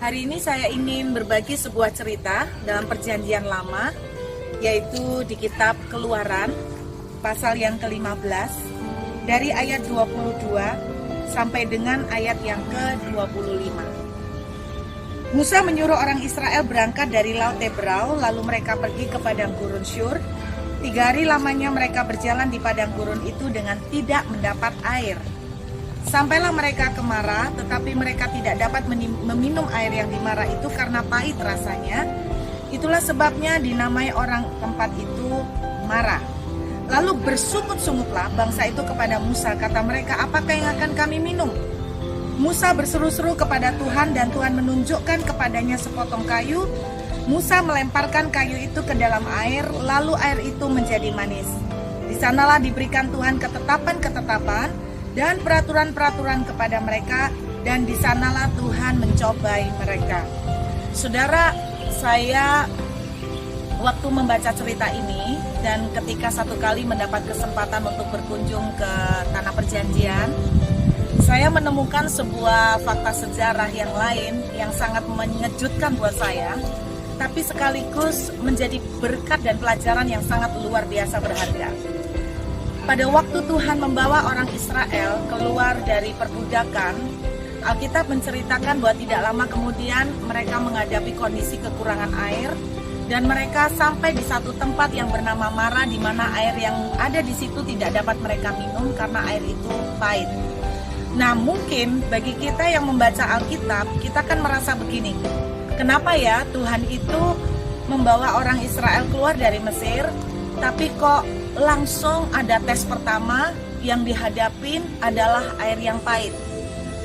Hari ini saya ingin berbagi sebuah cerita dalam Perjanjian Lama, yaitu di kitab Keluaran, pasal yang ke-15, dari ayat 22 sampai dengan ayat yang ke-25. Musa menyuruh orang Israel berangkat dari Laut Tebrau, lalu mereka pergi ke padang gurun Syur. 3 hari lamanya mereka berjalan di padang gurun itu dengan tidak mendapat air. Sampailah mereka ke Mara, tetapi mereka tidak dapat meminum air yang di Mara itu karena pahit rasanya. Itulah sebabnya dinamai orang tempat itu Mara. Lalu bersungut-sungutlah bangsa itu kepada Musa, kata mereka, apakah yang akan kami minum? Musa berseru-seru kepada Tuhan dan Tuhan menunjukkan kepadanya sepotong kayu. Musa melemparkan kayu itu ke dalam air, lalu air itu menjadi manis. Di sanalah diberikan Tuhan ketetapan-ketetapan dan peraturan-peraturan kepada mereka, dan di sanalah Tuhan mencobai mereka. Saudara, saya waktu membaca cerita ini dan ketika satu kali mendapat kesempatan untuk berkunjung ke Tanah Perjanjian, saya menemukan sebuah fakta sejarah yang lain yang sangat mengejutkan buat saya, tapi sekaligus menjadi berkat dan pelajaran yang sangat luar biasa berharga. Pada waktu Tuhan membawa orang Israel keluar dari perbudakan, Alkitab menceritakan bahwa tidak lama kemudian mereka menghadapi kondisi kekurangan air, dan mereka sampai di satu tempat yang bernama Mara, di mana air yang ada di situ tidak dapat mereka minum karena air itu pahit. Nah, mungkin bagi kita yang membaca Alkitab, kita kan merasa begini, kenapa ya Tuhan itu membawa orang Israel keluar dari Mesir, tapi kok langsung ada tes pertama yang dihadapin adalah air yang pahit.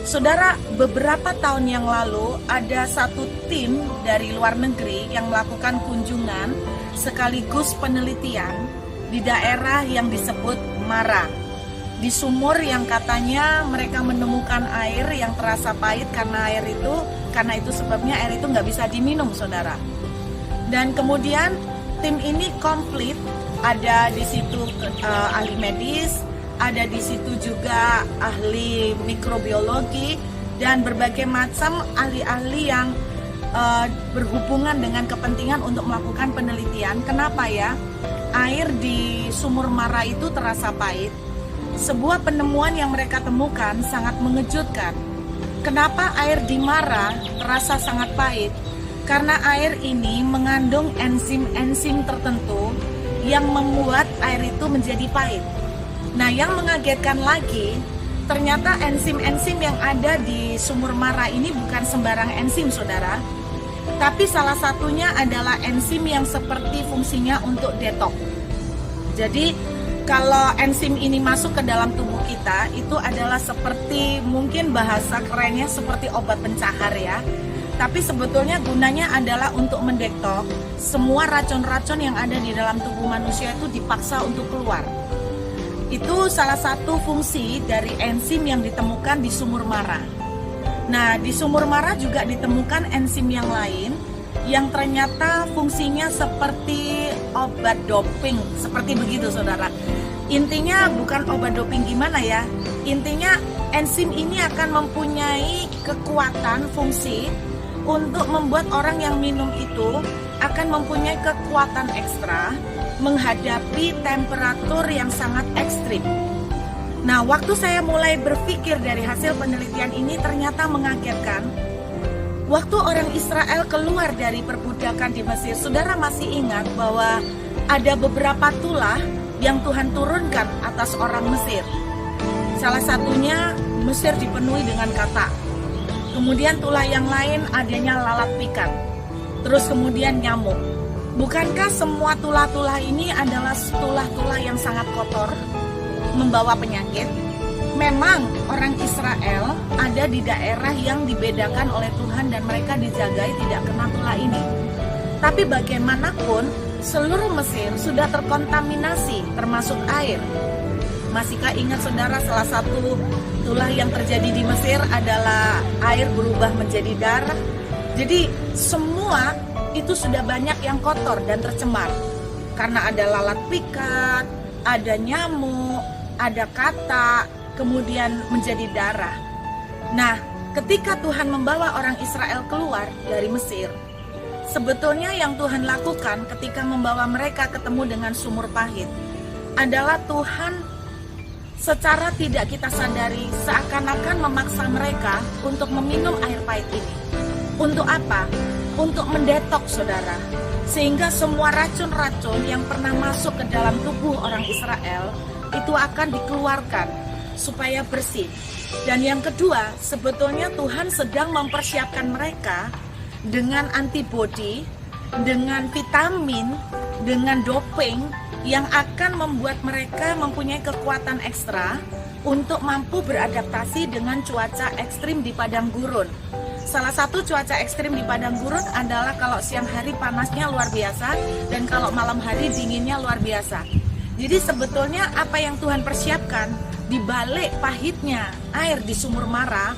Saudara, beberapa tahun yang lalu ada satu tim dari luar negeri yang melakukan kunjungan sekaligus penelitian di daerah yang disebut Mara, di sumur yang katanya mereka menemukan air yang terasa pahit karena itu sebabnya air itu nggak bisa diminum, saudara. Dan kemudian tim ini komplit, ada di situ ahli medis, ada di situ juga ahli mikrobiologi dan berbagai macam ahli-ahli yang berhubungan dengan kepentingan untuk melakukan penelitian. Kenapa ya air di sumur Mara itu terasa pahit? Sebuah penemuan yang mereka temukan sangat mengejutkan. Kenapa air di Mara terasa sangat pahit? Karena air ini mengandung enzim-enzim tertentu yang membuat air itu menjadi pahit. Nah, yang mengagetkan lagi, ternyata enzim-enzim yang ada di sumur Mara ini bukan sembarang enzim, saudara. Tapi salah satunya adalah enzim yang seperti fungsinya untuk detox. Jadi, kalau enzim ini masuk ke dalam tubuh kita, itu adalah seperti, mungkin bahasa kerennya seperti obat pencahar ya. Tapi sebetulnya gunanya adalah untuk mendetoks semua racun-racun yang ada di dalam tubuh manusia itu dipaksa untuk keluar. Itu salah satu fungsi dari enzim yang ditemukan di sumur Mara. Nah, di sumur Mara juga ditemukan enzim yang lain yang ternyata fungsinya seperti obat doping, seperti begitu, saudara. Intinya bukan obat doping gimana ya, intinya enzim ini akan mempunyai kekuatan fungsi untuk membuat orang yang minum itu akan mempunyai kekuatan ekstra menghadapi temperatur yang sangat ekstrim. Nah, waktu saya mulai berpikir dari hasil penelitian ini ternyata mengagetkan. Waktu orang Israel keluar dari perbudakan di Mesir, saudara masih ingat bahwa ada beberapa tulah yang Tuhan turunkan atas orang Mesir. Salah satunya Mesir dipenuhi dengan katak. Kemudian tulah yang lain adanya lalat pikat. Terus kemudian nyamuk. Bukankah semua tulah-tulah ini adalah tulah-tulah yang sangat kotor, membawa penyakit? Memang orang Israel ada di daerah yang dibedakan oleh Tuhan dan mereka dijagai tidak kena tulah ini. Tapi bagaimanapun seluruh Mesir sudah terkontaminasi termasuk air. Masihkah ingat saudara, salah satu tulah yang terjadi di Mesir adalah air berubah menjadi darah. Jadi semua itu sudah banyak yang kotor dan tercemar. Karena ada lalat pikat, ada nyamuk, ada katak, kemudian menjadi darah. Nah, ketika Tuhan membawa orang Israel keluar dari Mesir, sebetulnya yang Tuhan lakukan ketika membawa mereka ketemu dengan sumur pahit adalah Tuhan secara tidak kita sadari seakan-akan memaksa mereka untuk meminum air pahit ini. Untuk apa? Untuk mendetok, saudara, sehingga semua racun-racun yang pernah masuk ke dalam tubuh orang Israel itu akan dikeluarkan supaya bersih. Dan yang kedua, sebetulnya Tuhan sedang mempersiapkan mereka dengan antibodi, dengan vitamin, dengan doping yang akan membuat mereka mempunyai kekuatan ekstra untuk mampu beradaptasi dengan cuaca ekstrim di padang gurun. Salah satu cuaca ekstrim di padang gurun adalah kalau siang hari panasnya luar biasa dan kalau malam hari dinginnya luar biasa. Jadi sebetulnya apa yang Tuhan persiapkan di balik pahitnya air di sumur Mara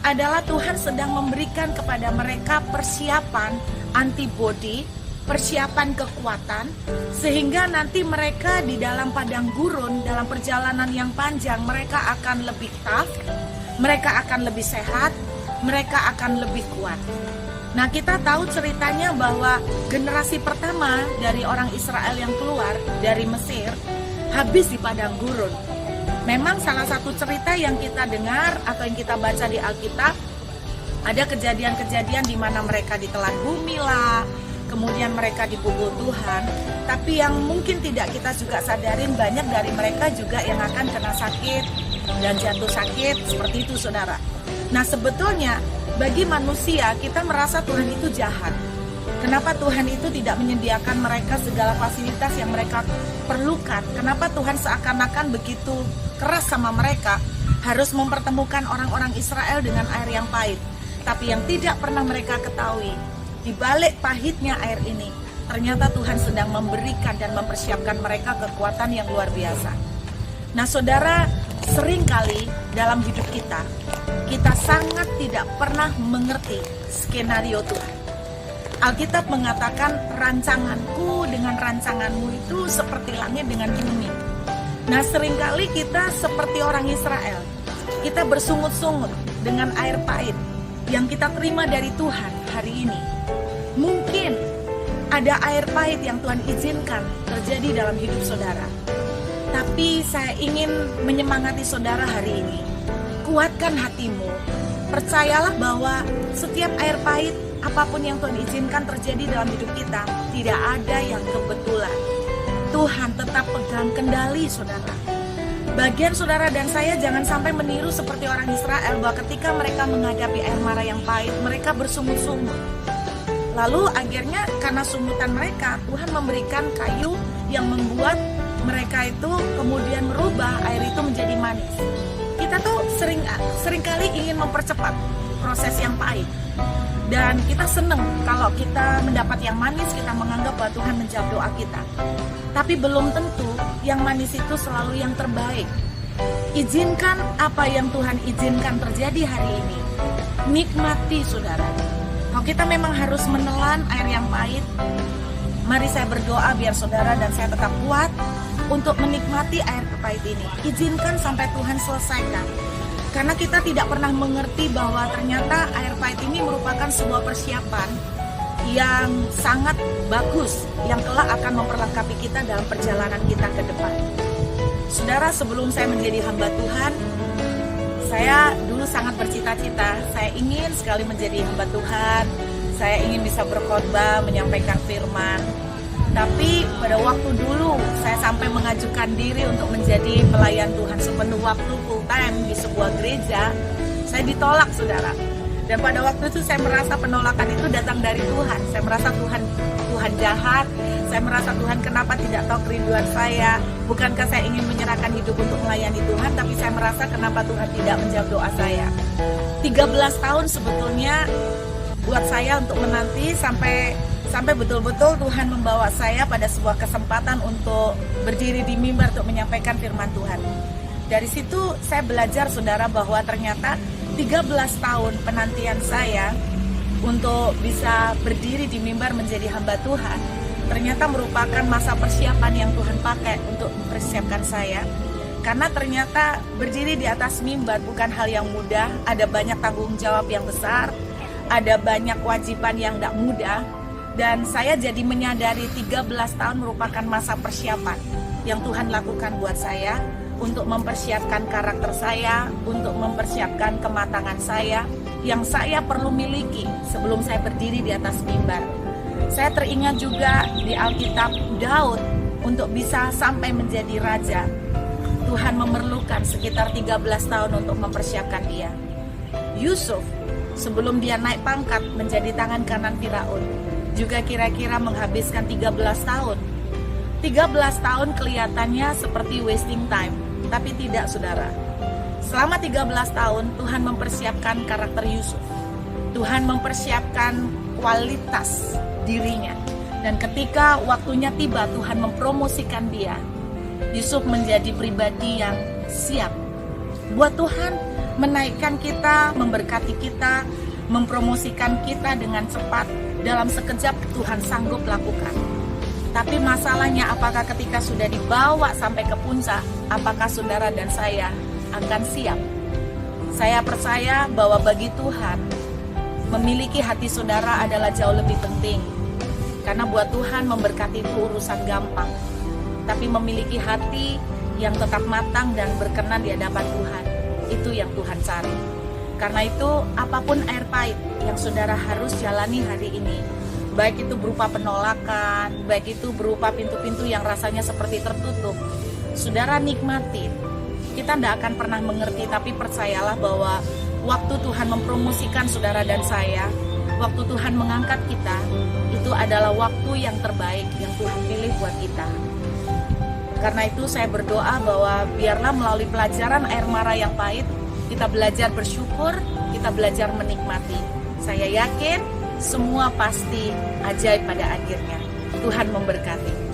adalah Tuhan sedang memberikan kepada mereka persiapan antibodi, persiapan kekuatan, sehingga nanti mereka di dalam padang gurun, dalam perjalanan yang panjang, mereka akan lebih tough, mereka akan lebih sehat, mereka akan lebih kuat. Nah, kita tahu ceritanya bahwa generasi pertama dari orang Israel yang keluar dari Mesir habis di padang gurun. Memang salah satu cerita yang kita dengar atau yang kita baca di Alkitab, ada kejadian-kejadian di mana mereka ditelan bumi lah, kemudian mereka dipukul Tuhan. Tapi yang mungkin tidak kita juga sadarin, banyak dari mereka juga yang akan kena sakit dan jatuh sakit seperti itu, saudara. Nah, sebetulnya bagi manusia kita merasa Tuhan itu jahat. Kenapa Tuhan itu tidak menyediakan mereka segala fasilitas yang mereka perlukan? Kenapa Tuhan seakan-akan begitu keras sama mereka, harus mempertemukan orang-orang Israel dengan air yang pahit? Tapi yang tidak pernah mereka ketahui, di balik pahitnya air ini, ternyata Tuhan sedang memberikan dan mempersiapkan mereka kekuatan yang luar biasa. Nah, saudara, seringkali dalam hidup kita sangat tidak pernah mengerti skenario Tuhan. Alkitab mengatakan rancanganku dengan rancanganmu itu seperti langit dengan bumi. Nah, seringkali kita seperti orang Israel, kita bersungut-sungut dengan air pahit yang kita terima dari Tuhan hari ini. Mungkin ada air pahit yang Tuhan izinkan terjadi dalam hidup saudara. Tapi saya ingin menyemangati saudara hari ini. Kuatkan hatimu. Percayalah bahwa setiap air pahit, apapun yang Tuhan izinkan terjadi dalam hidup kita, tidak ada yang kebetulan. Tuhan tetap pegang kendali, saudara. Bagian saudara dan saya jangan sampai meniru seperti orang Israel, bahwa ketika mereka menghadapi air mara yang pahit, mereka bersungut-sungut. Lalu akhirnya karena sungutan mereka, Tuhan memberikan kayu yang membuat mereka itu kemudian merubah air itu menjadi manis. Kita tuh seringkali ingin mempercepat proses yang pahit. Dan kita seneng kalau kita mendapat yang manis, kita menganggap bahwa Tuhan menjawab doa kita. Tapi belum tentu yang manis itu selalu yang terbaik. Izinkan apa yang Tuhan izinkan terjadi hari ini. Nikmati, saudara. Kalau kita memang harus menelan air yang pahit, mari saya berdoa biar saudara dan saya tetap kuat untuk menikmati air pahit ini. Izinkan sampai Tuhan selesaikan. Karena kita tidak pernah mengerti bahwa ternyata air pahit ini merupakan sebuah persiapan yang sangat bagus, yang kelak akan memperlengkapi kita dalam perjalanan kita ke depan. Saudara, sebelum saya menjadi hamba Tuhan, saya dulu sangat bercita-cita, saya ingin sekali menjadi hamba Tuhan, saya ingin bisa berkhotbah, menyampaikan firman. Tapi pada waktu dulu saya sampai mengajukan diri untuk menjadi pelayan Tuhan sepenuh waktu full time di sebuah gereja, saya ditolak, saudara. Dan pada waktu itu saya merasa penolakan itu datang dari Tuhan. Saya merasa Tuhan jahat. Saya merasa Tuhan kenapa tidak tahu kerinduan saya. Bukankah saya ingin menyerahkan hidup untuk melayani Tuhan, tapi saya merasa kenapa Tuhan tidak menjawab doa saya. 13 tahun sebetulnya buat saya untuk menanti sampai betul-betul Tuhan membawa saya pada sebuah kesempatan untuk berdiri di mimbar untuk menyampaikan firman Tuhan. Dari situ saya belajar, saudara, bahwa ternyata 13 tahun penantian saya untuk bisa berdiri di mimbar menjadi hamba Tuhan ternyata merupakan masa persiapan yang Tuhan pakai untuk mempersiapkan saya. Karena ternyata berdiri di atas mimbar bukan hal yang mudah, ada banyak tanggung jawab yang besar, ada banyak kewajiban yang tidak mudah. Dan saya jadi menyadari 13 tahun merupakan masa persiapan yang Tuhan lakukan buat saya untuk mempersiapkan karakter saya, untuk mempersiapkan kematangan saya yang saya perlu miliki sebelum saya berdiri di atas mimbar. Saya teringat juga di Alkitab Daud untuk bisa sampai menjadi raja. Tuhan memerlukan sekitar 13 tahun untuk mempersiapkan dia. Yusuf sebelum dia naik pangkat menjadi tangan kanan Firaun juga kira-kira menghabiskan 13 tahun. 13 tahun kelihatannya seperti wasting time, tapi tidak, saudara. Selama 13 tahun Tuhan mempersiapkan karakter Yusuf. Tuhan mempersiapkan kualitas dirinya. Dan ketika waktunya tiba, Tuhan mempromosikan dia. Yusuf menjadi pribadi yang siap. Buat Tuhan menaikkan kita, memberkati kita, mempromosikan kita dengan cepat, dalam sekejap Tuhan sanggup lakukan. Tapi masalahnya apakah ketika sudah dibawa sampai ke puncak, apakah saudara dan saya akan siap? Saya percaya bahwa bagi Tuhan, memiliki hati saudara adalah jauh lebih penting. Karena buat Tuhan memberkati itu urusan gampang. Tapi memiliki hati yang tetap matang dan berkenan di hadapan Tuhan, itu yang Tuhan cari. Karena itu apapun air pahit yang saudara harus jalani hari ini, baik itu berupa penolakan, baik itu berupa pintu-pintu yang rasanya seperti tertutup, saudara nikmatin. Kita tidak akan pernah mengerti, tapi percayalah bahwa waktu Tuhan mempromosikan saudara dan saya, waktu Tuhan mengangkat kita, itu adalah waktu yang terbaik yang Tuhan pilih buat kita. Karena itu saya berdoa bahwa biarlah melalui pelajaran air mara yang pahit, kita belajar bersyukur, kita belajar menikmati. Saya yakin semua pasti ajaib pada akhirnya. Tuhan memberkati.